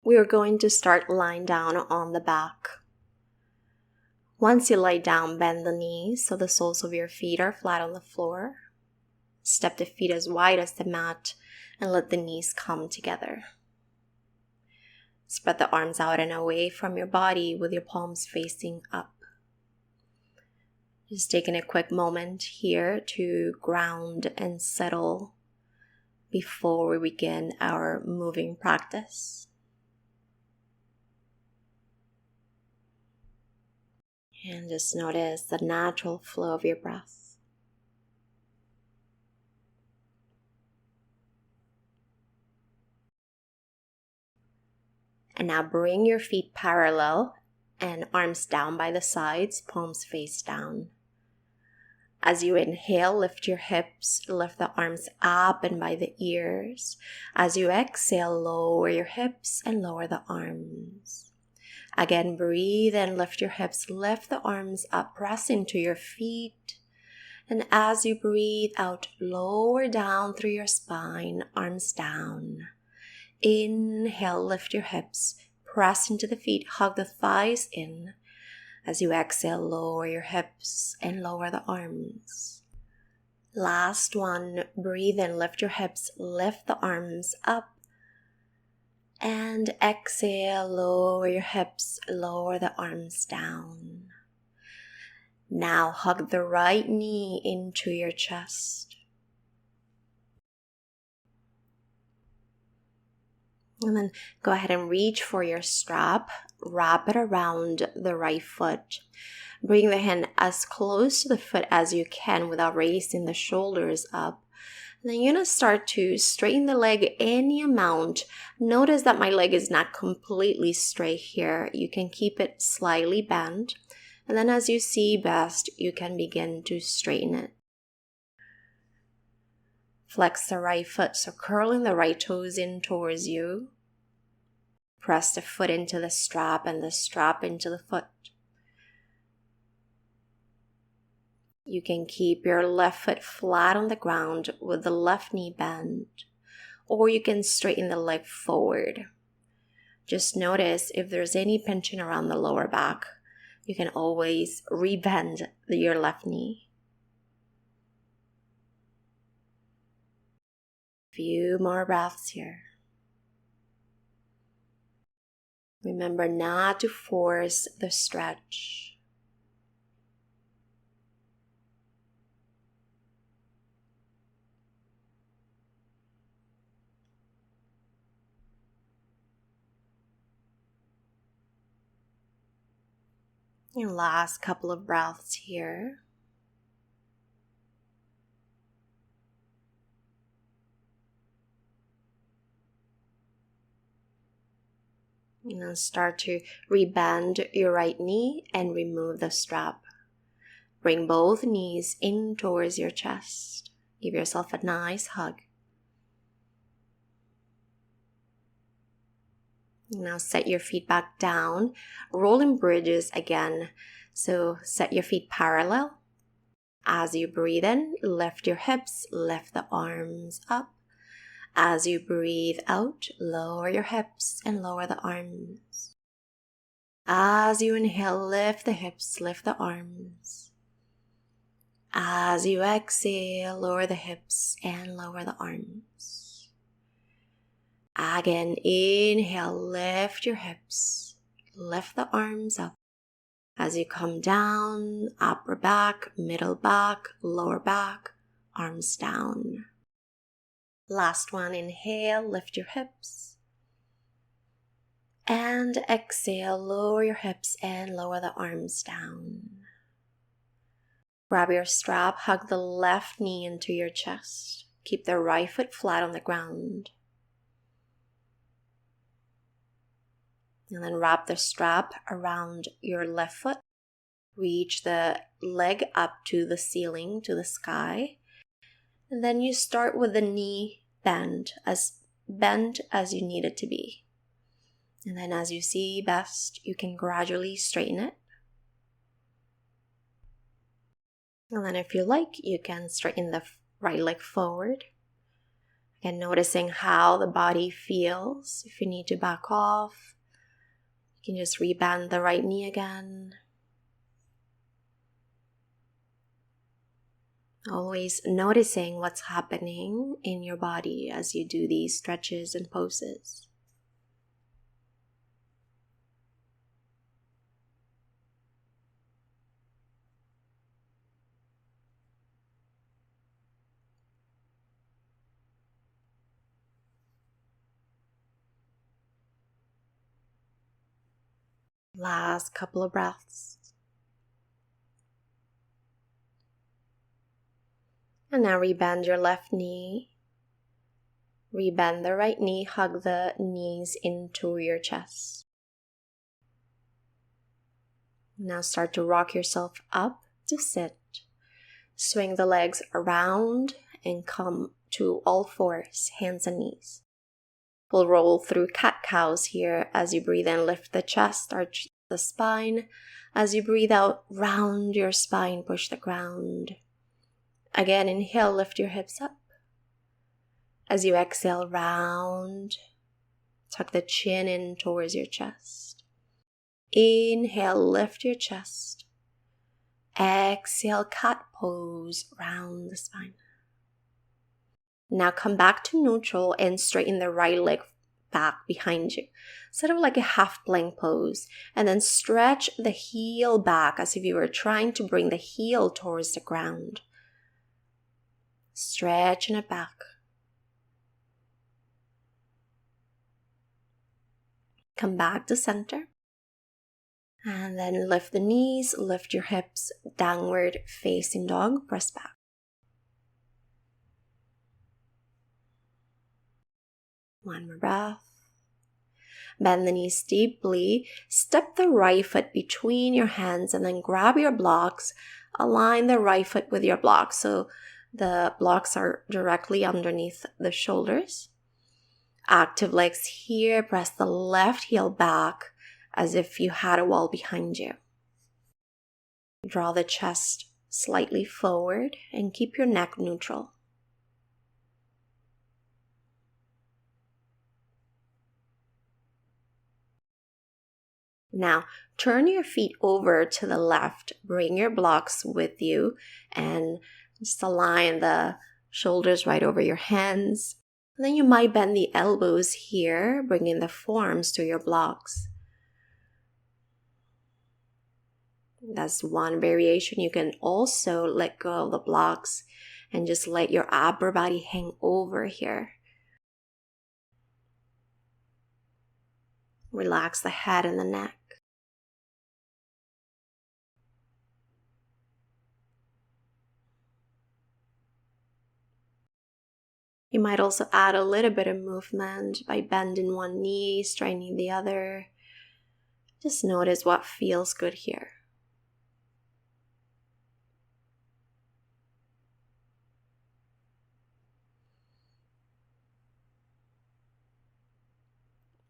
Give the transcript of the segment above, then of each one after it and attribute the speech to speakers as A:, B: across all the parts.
A: we are going to start lying down on the back. Once you lie down, bend the knees so the soles of your feet are flat on the floor. Step the feet as wide as the mat and let the knees come together. Spread the arms out and away from your body with your palms facing up. Just taking a quick moment here to ground and settle before we begin our moving practice. And just notice the natural flow of your breath. And now bring your feet parallel and arms down by the sides, palms face down. As you inhale, lift your hips, lift the arms up and by the ears. As you exhale, lower your hips and lower the arms. Again, breathe and lift your hips, lift the arms up, press into your feet. And as you breathe out, lower down through your spine, arms down. Inhale, lift your hips, press into the feet, hug the thighs in. As you exhale, lower your hips and lower the arms. Last one, breathe in, lift your hips, lift the arms up. And exhale, lower your hips, lower the arms down. Now hug the right knee into your chest. And then go ahead and reach for your strap, wrap it around the right foot. Bring the hand as close to the foot as you can without raising the shoulders up. And then you're going to start to straighten the leg any amount. Notice that my leg is not completely straight here. You can keep it slightly bent. And then as you see best, you can begin to straighten it. Flex the right foot, so curling the right toes in towards you. Press the foot into the strap and the strap into the foot. You can keep your left foot flat on the ground with the left knee bent, or you can straighten the leg forward. Just notice if there's any pinching around the lower back. You can always rebend your left knee. Few more breaths here. Remember not to force the stretch. And last couple of breaths here. And then start to rebend your right knee and remove the strap. Bring both knees in towards your chest. Give yourself a nice hug. Now set your feet back down. Rolling bridges again. So set your feet parallel. As you breathe in, lift your hips, lift the arms up. As you breathe out, lower your hips and lower the arms. As you inhale, lift the hips, lift the arms. As you exhale, lower the hips and lower the arms. Again, inhale, lift your hips, lift the arms up. As you come down, upper back, middle back, lower back, arms down. Last one, inhale, lift your hips. And exhale, lower your hips and lower the arms down. Grab your strap, hug the left knee into your chest. Keep the right foot flat on the ground. And then wrap the strap around your left foot. Reach the leg up to the ceiling, to the sky. And then you start with the knee bent as you need it to be. And then as you see best, you can gradually straighten it. And then if you like, you can straighten the right leg forward. And noticing how the body feels. If you need to back off, you can just rebend the right knee again. Always noticing what's happening in your body as you do these stretches and poses. Last couple of breaths. And now rebend your left knee. Rebend the right knee, hug the knees into your chest. Now start to rock yourself up to sit. Swing the legs around and come to all fours, hands and knees. We'll roll through cat-cows here. As you breathe in, lift the chest, arch the spine. As you breathe out, round your spine, push the ground. Again, inhale, lift your hips up. As you exhale, round, tuck the chin in towards your chest. Inhale, lift your chest. Exhale, cat pose, round the spine. Now come back to neutral and straighten the right leg back behind you. Sort of like a half plank pose. And then stretch the heel back as if you were trying to bring the heel towards the ground. Stretching it back. Come back to center. And then lift the knees, lift your hips, downward facing dog, press back. One more breath. Bend the knees deeply. Step the right foot between your hands and then grab your blocks. Align the right foot with your blocks so the blocks are directly underneath the shoulders. Active legs here. Press the left heel back as if you had a wall behind you. Draw the chest slightly forward and keep your neck neutral. Now, turn your feet over to the left. Bring your blocks with you and just align the shoulders right over your hands. And then you might bend the elbows here, bringing the forearms to your blocks. That's one variation. You can also let go of the blocks and just let your upper body hang over here. Relax the head and the neck. You might also add a little bit of movement by bending one knee, straightening the other. Just notice what feels good here.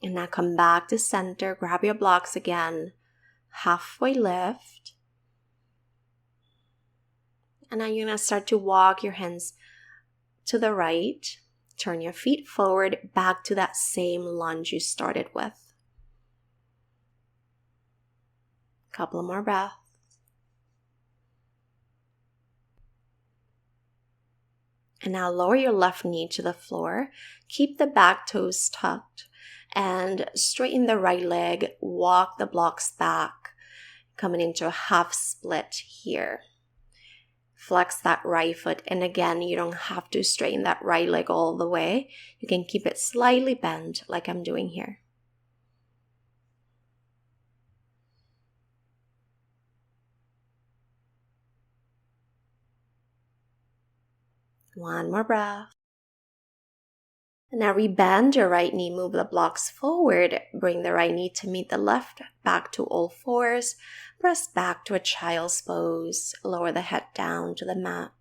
A: And now come back to center, grab your blocks again, halfway lift. And now you're going to start to walk your hands to the right. Turn your feet forward, back to that same lunge you started with. Couple more breaths. And now lower your left knee to the floor. Keep the back toes tucked. And straighten the right leg, walk the blocks back, coming into a half split here. Flex that right foot, and again, you don't have to straighten that right leg all the way. You can keep it slightly bent like I'm doing here. One more breath. And now rebend your right knee, move the blocks forward, bring the right knee to meet the left, back to all fours, press back to a child's pose, lower the head down to the mat.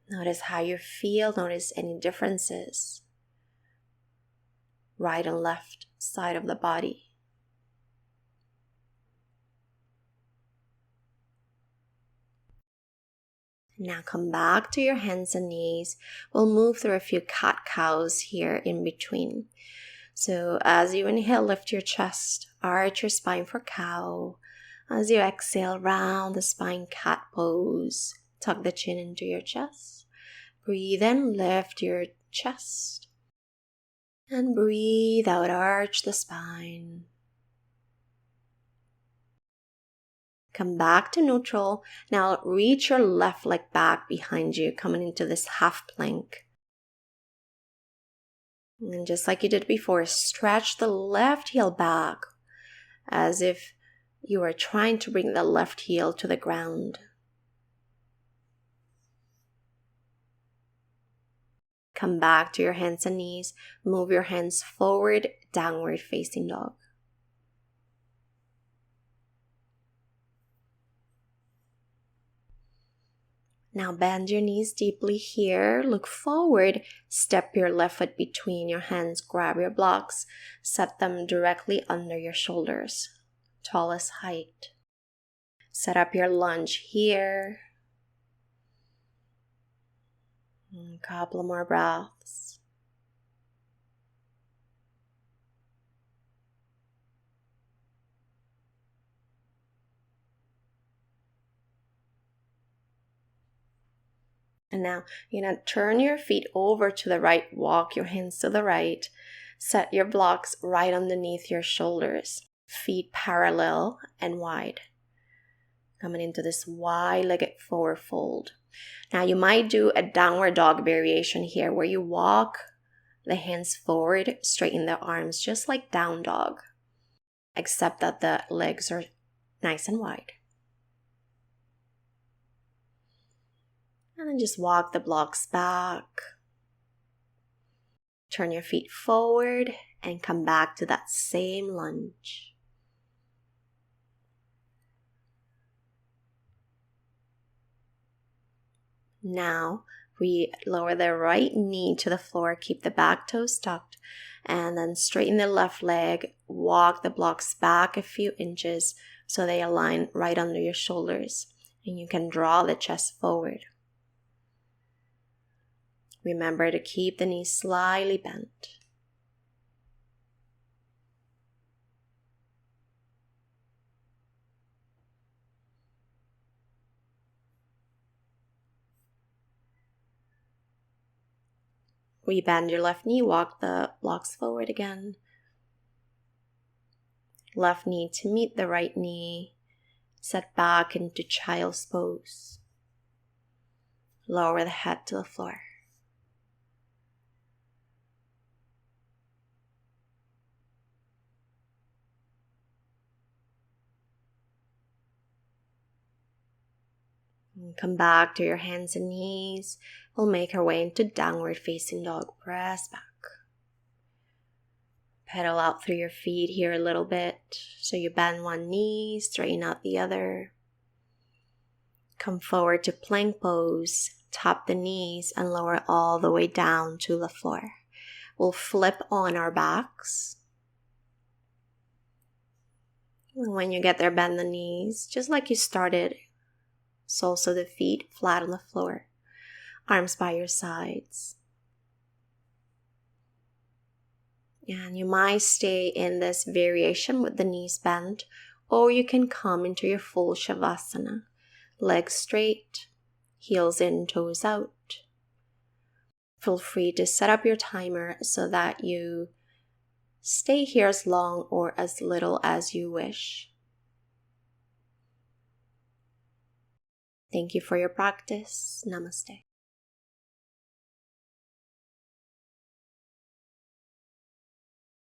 A: Notice how you feel, notice any differences. Right and left side of the body. Now come back to your hands and knees. We'll move through a few cat-cows here in between. So as you inhale, lift your chest, arch your spine for cow. As you exhale, round the spine, cat pose. Tuck the chin into your chest. Breathe in, lift your chest. And breathe out, arch the spine. Come back to neutral. Now reach your left leg back behind you, coming into this half plank. And just like you did before, stretch the left heel back as if you are trying to bring the left heel to the ground. Come back to your hands and knees. Move your hands forward, downward facing dog. Now bend your knees deeply here. Look forward. Step your left foot between your hands. Grab your blocks. Set them directly under your shoulders. Tallest height. Set up your lunge here. A couple more breaths. And now you're going to turn your feet over to the right. Walk your hands to the right. Set your blocks right underneath your shoulders. Feet parallel and wide. Coming into this wide-legged forward fold. Now you might do a downward dog variation here where you walk the hands forward, straighten the arms just like down dog, except that the legs are nice and wide. And then just walk the blocks back. Turn your feet forward and come back to that same lunge. Now, we lower the right knee to the floor, keep the back toes tucked, and then straighten the left leg, walk the blocks back a few inches so they align right under your shoulders, and you can draw the chest forward. Remember to keep the knees slightly bent. Rebend your left knee, walk the blocks forward again. Left knee to meet the right knee. Set back into child's pose. Lower the head to the floor. And come back to your hands and knees. We'll make our way into downward facing dog. Press back. Pedal out through your feet here a little bit. So you bend one knee, straighten out the other. Come forward to plank pose. Tap the knees and lower all the way down to the floor. We'll flip on our backs. And when you get there, bend the knees just like you started. Soles of the feet flat on the floor. Arms by your sides. And you might stay in this variation with the knees bent, or you can come into your full Shavasana. Legs straight, heels in, toes out. Feel free to set up your timer so that you stay here as long or as little as you wish. Thank you for your practice. Namaste.